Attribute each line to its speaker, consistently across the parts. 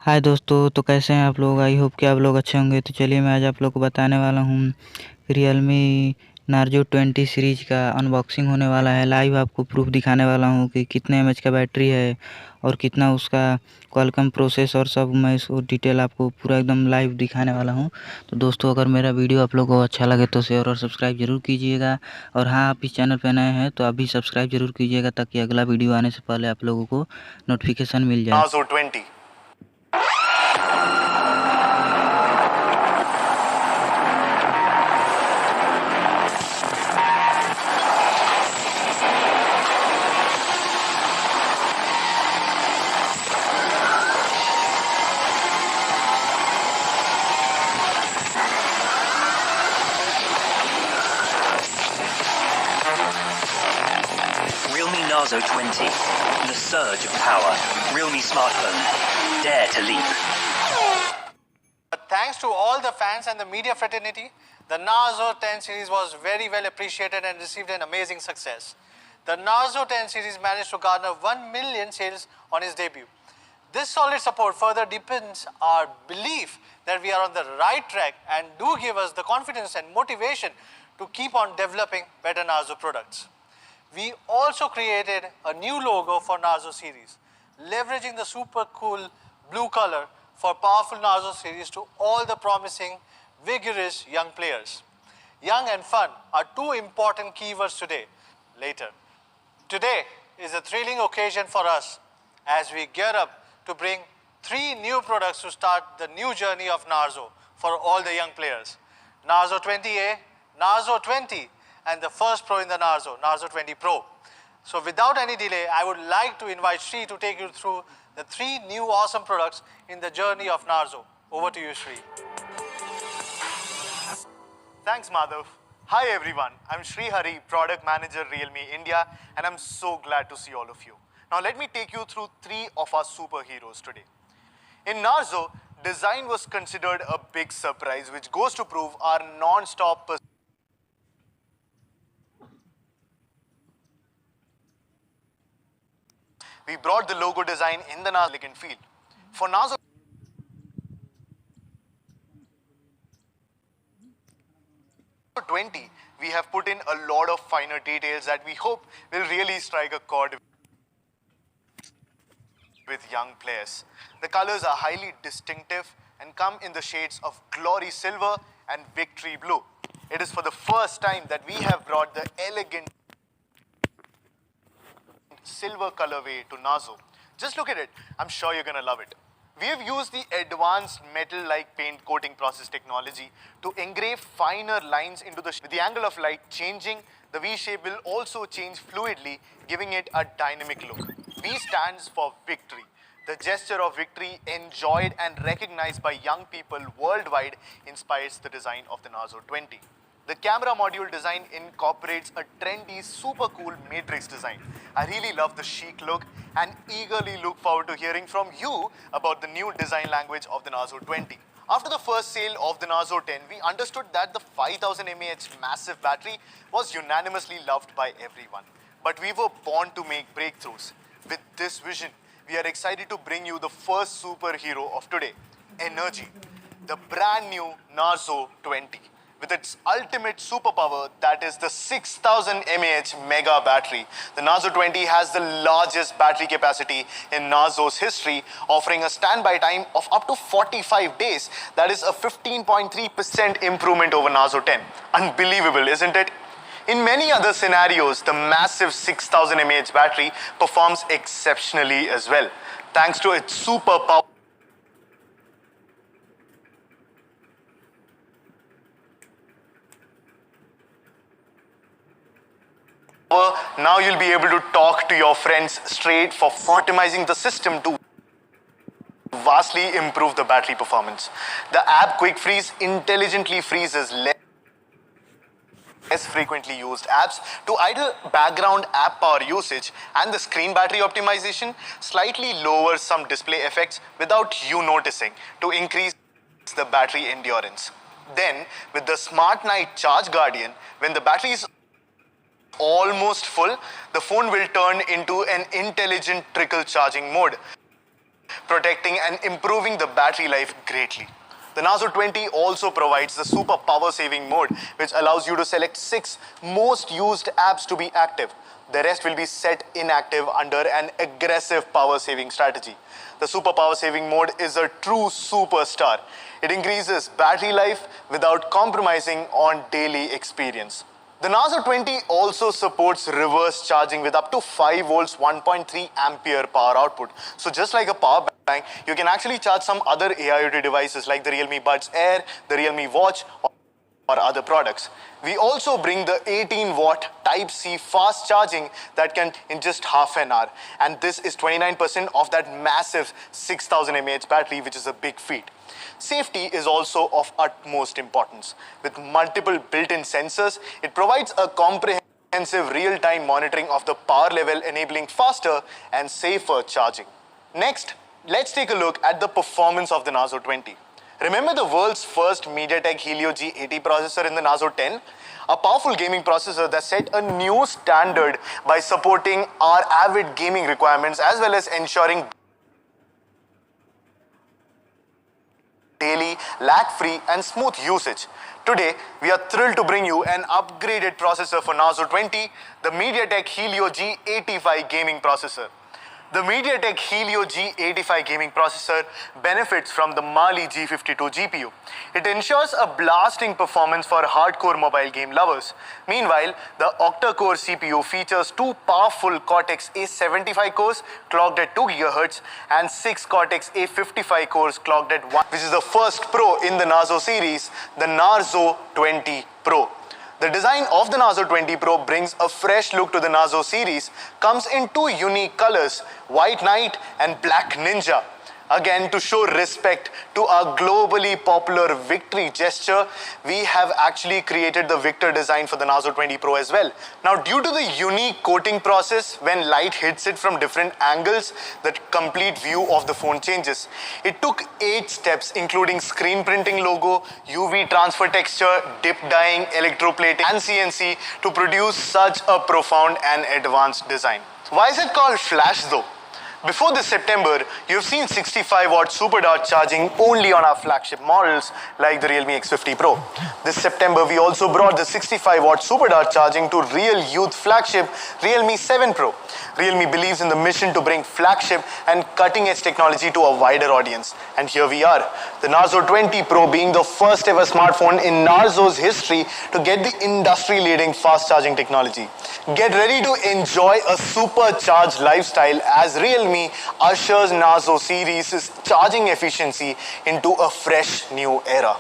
Speaker 1: हाय दोस्तों, तो कैसे हैं आप लोग। आई होप कि आप लोग अच्छे होंगे। तो चलिए मैं आज आप लोग को बताने वाला हूँ Realme Narzo 20 सीरीज़ का अनबॉक्सिंग होने वाला है। लाइव आपको प्रूफ दिखाने वाला हूँ कि कितने एमएच का बैटरी है और कितना उसका क्वालकॉम प्रोसेस और सब मैं इसको डिटेल आपको पूरा एकदम लाइव दिखाने वाला हूँ। तो दोस्तों, अगर मेरा वीडियो आप लोगों को अच्छा लगे तो शेयर और सब्सक्राइब ज़रूर कीजिएगा। और हाँ, आप इस चैनल पर नए हैं तो आप भी सब्सक्राइब ज़रूर कीजिएगा ताकि अगला वीडियो आने से पहले आप लोगों को नोटिफिकेशन मिल जाए।
Speaker 2: Narzo 20.
Speaker 3: Realme Narzo 20. The surge of power. Realme smartphone. Dare to leap.
Speaker 4: Thanks to all the fans and the media fraternity, the Narzo 10 series was very well appreciated and received an amazing success. The Narzo 10 series managed to garner 1 million sales on its debut. This solid support further deepens our belief that we are on the right track and do give us the confidence and motivation to keep on developing better Narzo products. We also created a new logo for Narzo series, leveraging the super cool blue color for powerful Narzo series to all the promising, vigorous young players. Young and fun are two important keywords today. Later. Today is a thrilling occasion for us as we gear up to bring 3 new products to start the new journey of Narzo for all the young players. Narzo 20A, Narzo 20, and the first Pro in the Narzo, Narzo 20 Pro. So without any delay, I would like to invite Sri to take you through the 3 new awesome products in the journey of Narzo. Over to you, Sri.
Speaker 2: Thanks, Madhav. Hi, everyone. I'm Sri Hari, Product Manager, Realme India, and I'm so glad to see all of you. Now, let me take you through 3 of our superheroes today. In Narzo, design was considered a big surprise, which goes to prove our non-stop pursuit. We brought the logo design in the Narzo elegant feel. For Narzo 20, we have put in a lot of finer details that we hope will really strike a chord with young players. The colors are highly distinctive and come in the shades of glory silver and victory blue. It is for the first time that we have brought the elegant silver colorway to Narzo. Just look at it. I'm sure you're gonna love it. We have used the advanced metal-like paint coating process technology to engrave finer lines into with the angle of light changing, the V shape will also change fluidly, giving it a dynamic look. V stands for victory. The gesture of victory enjoyed and recognized by young people worldwide inspires the design of the Narzo 20. The camera module design incorporates a trendy, super cool matrix design. I really love the chic look and eagerly look forward to hearing from you about the new design language of the Narzo 20. After the first sale of the Narzo 10, we understood that the 5000 mAh massive battery was unanimously loved by everyone. But we were born to make breakthroughs. With this vision, we are excited to bring you the first superhero of today, Energy, the brand new Narzo 20. With its ultimate superpower, that is the 6000 mAh mega battery. The Narzo 20 has the largest battery capacity in Narzo's history, offering a standby time of up to 45 days. That is a 15.3% improvement over Narzo 10. Unbelievable, isn't it? In many other scenarios, the massive 6000 mAh battery performs exceptionally as well, thanks to its superpower. Now you'll be able to talk to your friends straight for optimizing the system to vastly improve the battery performance. The app Quick Freeze intelligently freezes less frequently used apps to idle background app power usage, and the screen battery optimization slightly lowers some display effects without you noticing to increase the battery endurance. Then, with the Smart Night Charge Guardian, when the battery is almost full, the phone will turn into an intelligent trickle charging mode. protecting and improving the battery life greatly. The Narzo 20 also provides the super power saving mode, which allows you to select 6 most used apps to be active. The rest will be set inactive under an aggressive power saving strategy. The super power saving mode is a true superstar. It increases battery life without compromising on daily experience. The Narzo 20 also supports reverse charging with up to 5 volts 1.3 ampere power output. So just like a power bank, you can actually charge some other AIoT devices like the Realme Buds Air, the Realme Watch, or other products. We also bring the 18-watt Type-C fast charging that can in just half an hour. And this is 29% of that massive 6000 mAh battery, which is a big feat. Safety is also of utmost importance. With multiple built-in sensors, it provides a comprehensive real-time monitoring of the power level, enabling faster and safer charging. Next, let's take a look at the performance of the Narzo 20. Remember the world's first MediaTek Helio G80 processor in the Narzo 10? A powerful gaming processor that set a new standard by supporting our avid gaming requirements as well as ensuring daily, lag-free and smooth usage. Today, we are thrilled to bring you an upgraded processor for Narzo 20, the MediaTek Helio G85 gaming processor. The MediaTek Helio G85 gaming processor benefits from the Mali G52 GPU. It ensures a blasting performance for hardcore mobile game lovers. Meanwhile, the octa-core CPU features 2 powerful Cortex-A75 cores clocked at 2 GHz and 6 Cortex-A55 cores clocked at 1, which is the first Pro in the Narzo series, the Narzo 20 Pro. The design of the Narzo 20 Pro brings a fresh look to the Narzo series, comes in 2 unique colors, White Knight and Black Ninja. Again, to show respect to our globally popular Victory gesture, we have actually created the Victor design for the Narzo 20 Pro as well. Now, due to the unique coating process, when light hits it from different angles, the complete view of the phone changes. It took 8 steps, including screen printing logo, UV transfer texture, dip dyeing, electroplating, and CNC to produce such a profound and advanced design. Why is it called Flash though? Before this September, you've seen 65-watt super dart charging only on our flagship models like the Realme X50 Pro. This September, we also brought the 65-watt super dart charging to real youth flagship Realme 7 Pro. Realme believes in the mission to bring flagship and cutting-edge technology to a wider audience. And here we are, the Narzo 20 Pro being the first ever smartphone in Narzo's history to get the industry-leading fast charging technology. Get ready to enjoy a supercharged lifestyle as Realme ushers Narzo series' charging efficiency into a fresh new era.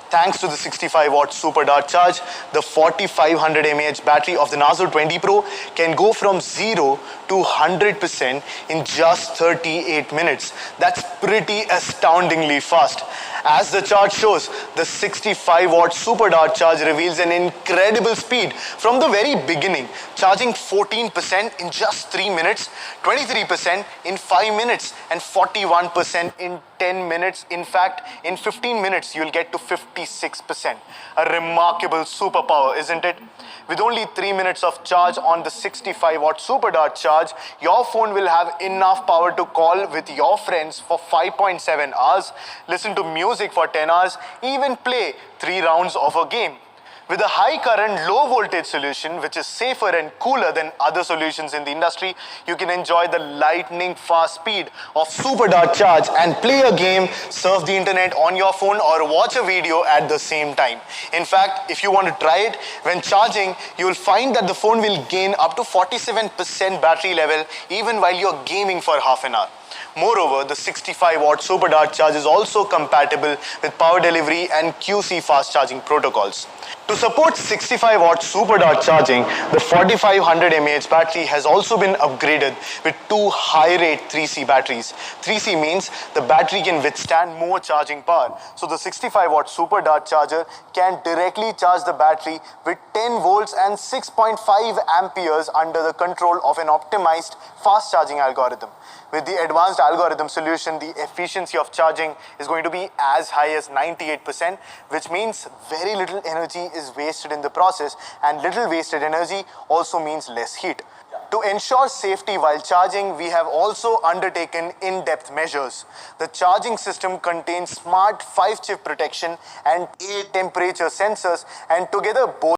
Speaker 2: Thanks to the 65-watt super dart charge, the 4500 mAh battery of the Narzo 20 Pro can go from 0 to 100% in just 38 minutes. That's pretty astoundingly fast. As the chart shows, the 65-watt super dart charge reveals an incredible speed from the very beginning, charging 14% in just 3 minutes, 23% in 5 minutes, and 41% in 10 minutes. In fact, in 15 minutes, you'll get to 56%. A remarkable superpower, isn't it? With only 3 minutes of charge on the 65-watt super dart charge, your phone will have enough power to call with your friends for 5.7 hours, listen to music for 10 hours, even play 3 rounds of a game. With a high current, low voltage solution, which is safer and cooler than other solutions in the industry, you can enjoy the lightning fast speed of super dart charge and play a game, surf the internet on your phone, or watch a video at the same time. In fact, if you want to try it, when charging, you will find that the phone will gain up to 47% battery level even while you're gaming for half an hour. Moreover, the 65-watt super dart charge is also compatible with power delivery and QC fast charging protocols. To support 65-watt super dart charging, the 4500 mAh battery has also been upgraded with 2 high-rate 3C batteries. 3C means the battery can withstand more charging power. So the 65-watt super dart charger can directly charge the battery with 10 volts and 6.5 amperes under the control of an optimized fast charging algorithm. With the advanced algorithm solution, the efficiency of charging is going to be as high as 98%, which means very little energy is wasted in the process, and little wasted energy also means less heat. To ensure safety while charging, we have also undertaken in-depth measures. The charging system contains smart 5-chip protection and 8 temperature sensors, and together both